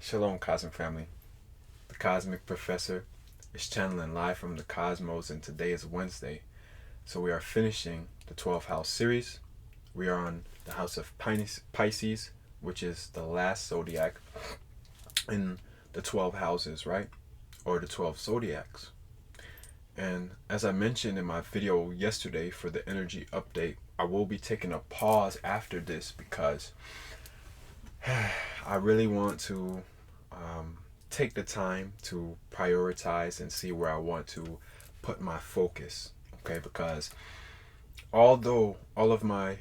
Shalom, Cosmic family. The Cosmic Professor is channeling live from the cosmos, and today is Wednesday. So we are finishing the 12 house series. We are on the house of Pisces, which is the last zodiac in the 12 houses, right? Or the 12 zodiacs. And as I mentioned in my video yesterday for the energy update, I will be taking a pause after this because I really want to take the time to prioritize and see where I want to put my focus. Okay, because although all of my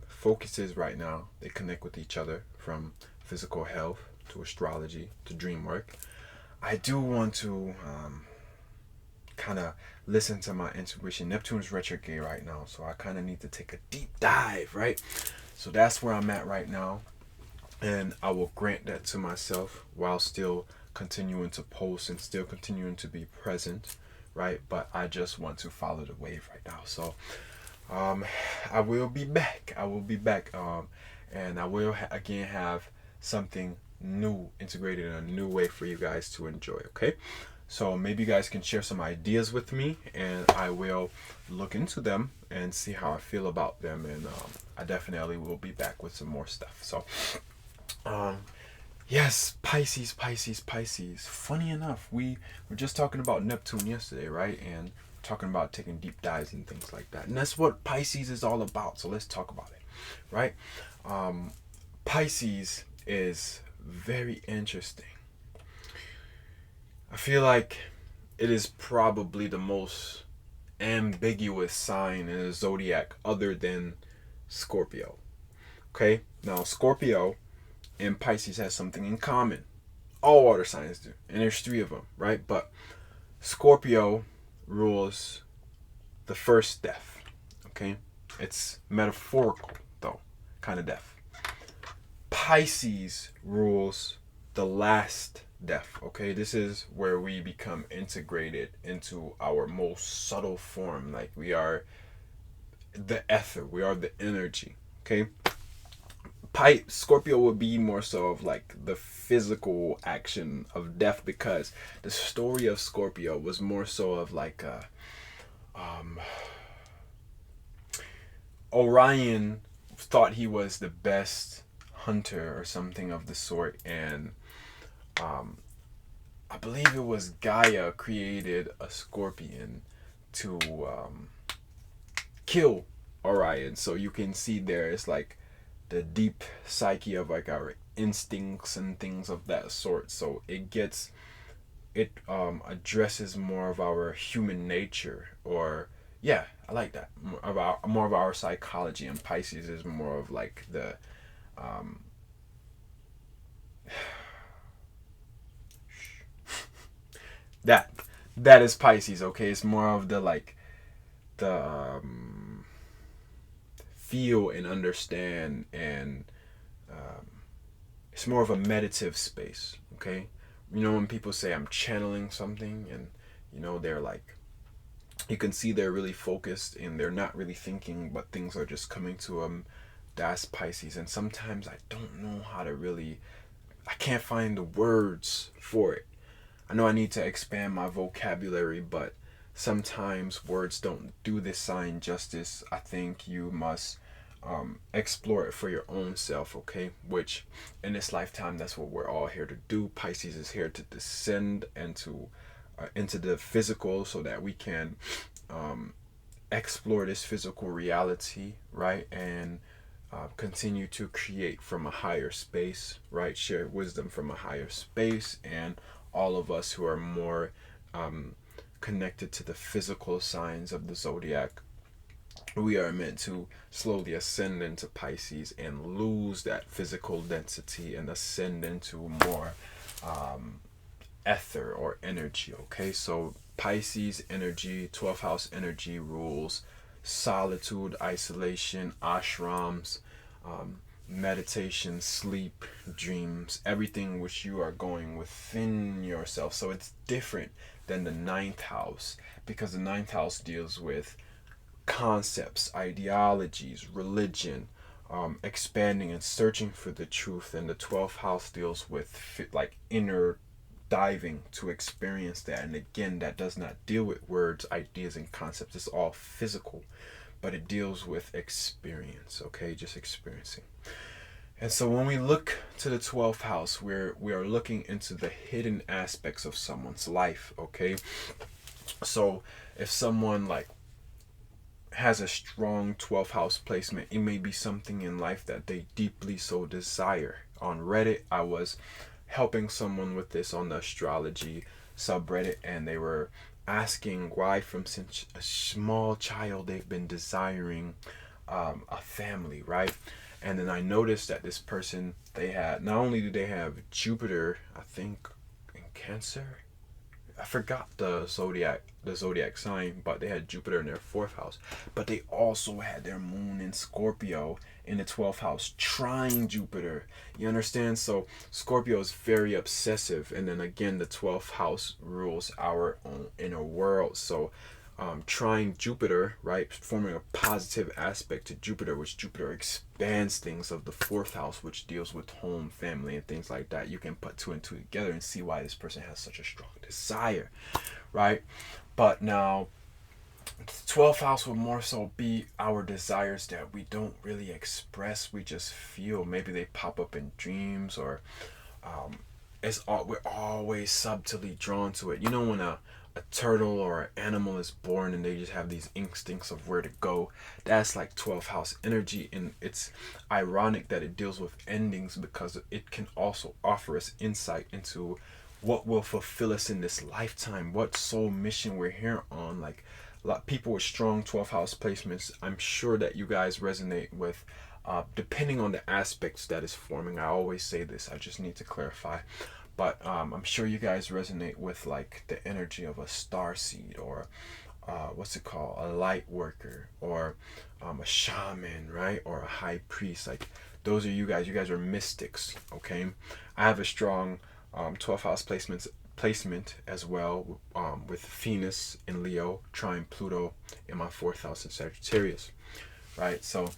focuses right now, they connect with each other, from physical health to astrology to dream work, I do want to kind of listen to my intuition. Neptune's retrograde right now, so I kind of need to take a deep dive, right? So that's where I'm at right now, and I will grant that to myself while still continuing to post and still continuing to be present, right? But I just want to follow the wave right now. So I will be back. And I will again have something new integrated in a new way for you guys to enjoy. Okay, so maybe you guys can share some ideas with me, and I will look into them and see how I feel about them. And I definitely will be back with some more stuff. So yes, Pisces. Funny enough, we were just talking about Neptune yesterday, right? And talking about taking deep dives and things like that. And that's what Pisces is all about. So let's talk about it, right? Pisces is very interesting. I feel like it is probably the most ambiguous sign in the zodiac other than Scorpio. Okay? Now, Scorpio and Pisces has something in common. All water signs do. And there's three of them, right? But Scorpio rules the first death. Okay? It's metaphorical, though, kind of death. Pisces rules the last death. Okay? This is where we become integrated into our most subtle form. Like, we are the ether, we are the energy. Okay? Scorpio would be more so of like the physical action of death, because the story of Scorpio was more so of like Orion thought he was the best hunter or something of the sort, and I believe it was Gaia created a scorpion to kill Orion. So you can see there it's like the deep psyche of like our instincts and things of that sort. So it addresses more of our human nature, or yeah, I like that, more of our psychology. And Pisces is more of like the that that is Pisces. Okay, it's more of the like the feel and understand, and it's more of a meditative space. Okay, you know, when people say I'm channeling something, and you know, they're like, you can see they're really focused and they're not really thinking, but things are just coming to them. That's Pisces. And sometimes I don't know how to really, I can't find the words for it. I know I need to expand my vocabulary, but sometimes words don't do this sign justice. I think you must explore it for your own self, okay? Which in this lifetime, that's what we're all here to do. Pisces is here to descend into the physical, so that we can explore this physical reality, right? And continue to create from a higher space, right? Share wisdom from a higher space. And all of us who are more connected to the physical signs of the zodiac, we are meant to slowly ascend into Pisces and lose that physical density and ascend into more ether or energy. Okay, so Pisces energy, 12th house energy, rules solitude, isolation, ashrams, meditation, sleep, dreams, everything which you are going within yourself. So it's different than the ninth house, because the ninth house deals with concepts, ideologies, religion, expanding and searching for the truth, and the 12th house deals with like inner diving to experience that. And again, that does not deal with words, ideas, and concepts. It's all physical, but it deals with experience. Okay, just experiencing. And so when we look to the 12th house, we are looking into the hidden aspects of someone's life. Okay, so if someone like has a strong 12th house placement, it may be something in life that they deeply so desire. On Reddit, I was helping someone with this on the astrology subreddit, and they were asking why from since a small child they've been desiring a family, right? And then I noticed that this person, they had, not only do they have Jupiter, I think in Cancer, I forgot the zodiac sign, but they had Jupiter in their fourth house. But they also had their moon in Scorpio in the 12th house, trine Jupiter. You understand? So Scorpio is very obsessive, and then again, the 12th house rules our own inner world. So trine Jupiter, right, forming a positive aspect to Jupiter, which Jupiter expands things of the fourth house, which deals with home, family, and things like that. You can put two and two together and see why this person has such a strong desire, right? But now, the 12th house would more so be our desires that we don't really express, we just feel. Maybe they pop up in dreams, or we're always subtly drawn to it. You know, when a turtle or an animal is born and they just have these instincts of where to go, that's like 12th house energy. And it's ironic that it deals with endings, because it can also offer us insight into what will fulfill us in this lifetime, what soul mission we're here on. Like a lot of people with strong 12th house placements, I'm sure that you guys resonate with, depending on the aspects that is forming. I always say this, I just need to clarify. But I'm sure you guys resonate with like the energy of a star seed, or what's it called, a light worker, or a shaman, right, or a high priest. Like those are you guys. You guys are mystics. Okay, I have a strong 12th house placement as well, with Venus in Leo, trine Pluto in my fourth house in Sagittarius, right? So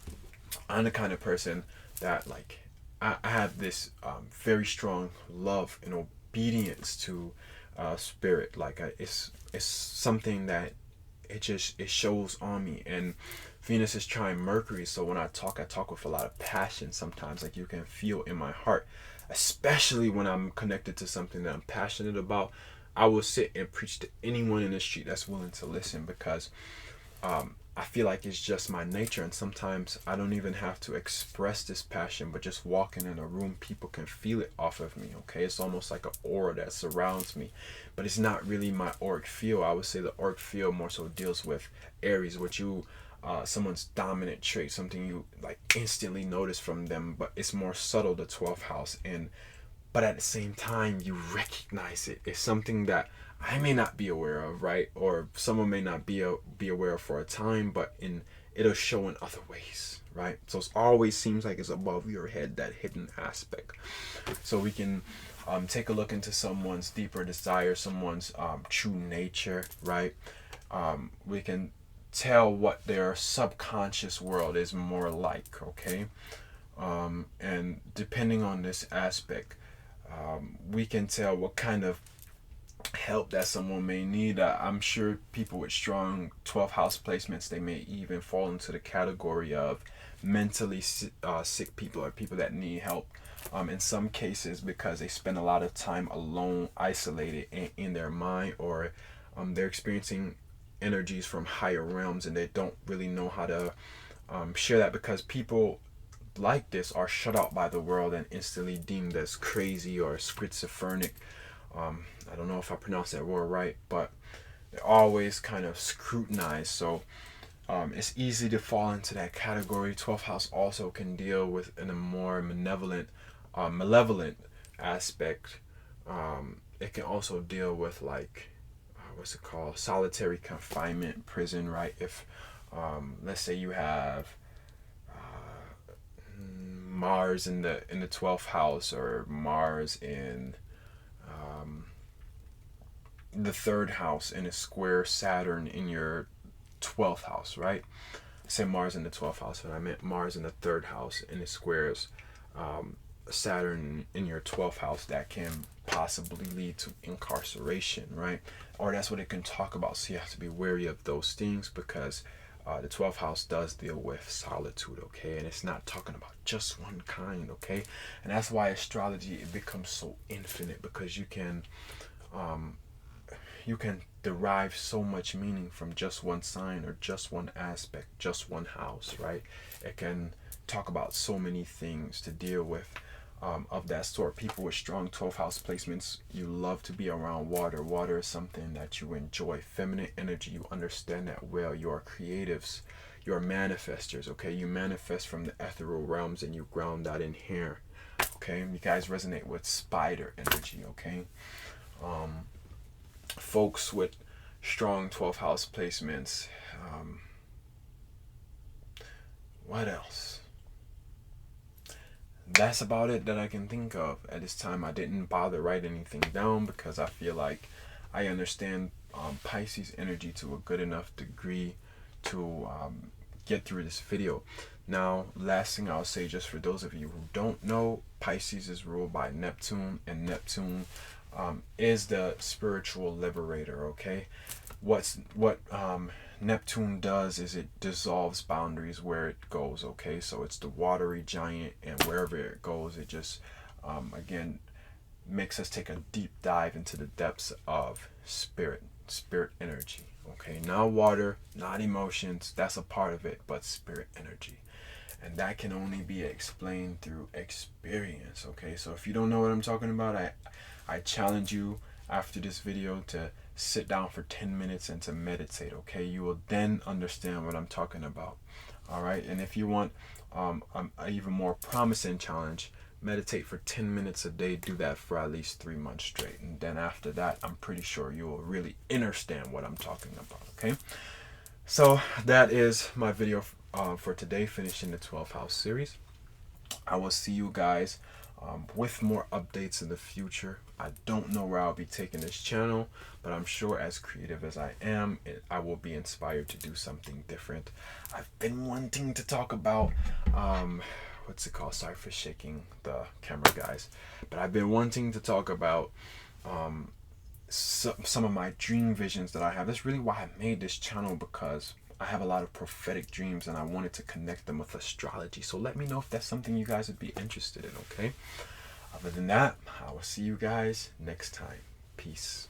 I'm the kind of person that like I have this very strong love and obedience to spirit. Like it's something that it shows on me. And Venus is trine Mercury, so when I talk with a lot of passion. Sometimes, like, you can feel in my heart, especially when I'm connected to something that I'm passionate about. I will sit and preach to anyone in the street that's willing to listen, because I feel like it's just my nature. And sometimes I don't even have to express this passion, but just walking in a room, people can feel it off of me. Okay, it's almost like an aura that surrounds me, but it's not really my auric field. I would say the auric field more so deals with Aries, which you someone's dominant trait, something you like instantly notice from them, but it's more subtle, the 12th house. And but at the same time, you recognize it. It's something that I may not be aware of, right? Or someone may not be aware of for a time, but it'll show in other ways, right? So it always seems like it's above your head, that hidden aspect. So we can take a look into someone's deeper desire, someone's true nature, right? We can tell what their subconscious world is more like, okay? And depending on this aspect, we can tell what kind of help that someone may need. I'm sure people with strong 12th house placements, they may even fall into the category of mentally sick people, or people that need help in some cases, because they spend a lot of time alone, isolated in their mind, or they're experiencing energies from higher realms, and they don't really know how to share that, because people like this are shut out by the world and instantly deemed as crazy or schizophrenic. I don't know if I pronounced that word right, but they're always kind of scrutinized. So it's easy to fall into that category. 12th house also can deal with in a more malevolent aspect. It can also deal with like what's it called, solitary confinement, prison, right? If let's say you have Mars in the 12th house, or Mars in the third house, in a square Saturn in your 12th house, right? I said Mars in the 12th house, but I meant Mars in the 3rd house, and it squares Saturn in your 12th house. That can possibly lead to incarceration, right? Or that's what it can talk about. So you have to be wary of those things, because the 12th house does deal with solitude, okay? And it's not talking about just one kind, okay? And that's why astrology, it becomes so infinite, because you can derive so much meaning from just one sign, or just one aspect, just one house, right? It can talk about so many things to deal with of that sort. People with strong 12th house placements, you love to be around water. Water is something that you enjoy. Feminine energy, you understand that well. You are creatives. You are manifestors, okay? You manifest from the ethereal realms, and you ground that in here, okay? You guys resonate with spider energy, okay? Folks with strong 12th house placements, what else? That's about it that I can think of at this time. I didn't bother write anything down, because I feel like I understand Pisces energy to a good enough degree to get through this video. Now, last thing I'll say, just for those of you who don't know, Pisces is ruled by Neptune, and Neptune is the spiritual liberator, okay? What Neptune does is it dissolves boundaries where it goes, okay? So it's the watery giant, and wherever it goes, it just again makes us take a deep dive into the depths of spirit energy, okay? Not water, not emotions, that's a part of it, but spirit energy. And that can only be explained through experience, okay? So if you don't know what I'm talking about, I challenge you after this video to sit down for 10 minutes and to meditate, okay? You will then understand what I'm talking about, all right? And if you want an even more promising challenge, meditate for 10 minutes a day. Do that for at least 3 months straight. And then after that, I'm pretty sure you will really understand what I'm talking about, okay? So that is my video for today, finishing the 12th house series. I will see you guys with more updates in the future. I don't know where I'll be taking this channel, but I'm sure, as creative as I am, I will be inspired to do something different. I've been wanting to talk about what's it called? Sorry for shaking the camera, guys, but I've been wanting to talk about some of my dream visions that I have. That's really why I made this channel, because I have a lot of prophetic dreams, and I wanted to connect them with astrology. So let me know if that's something you guys would be interested in, okay? Other than that, I will see you guys next time. Peace.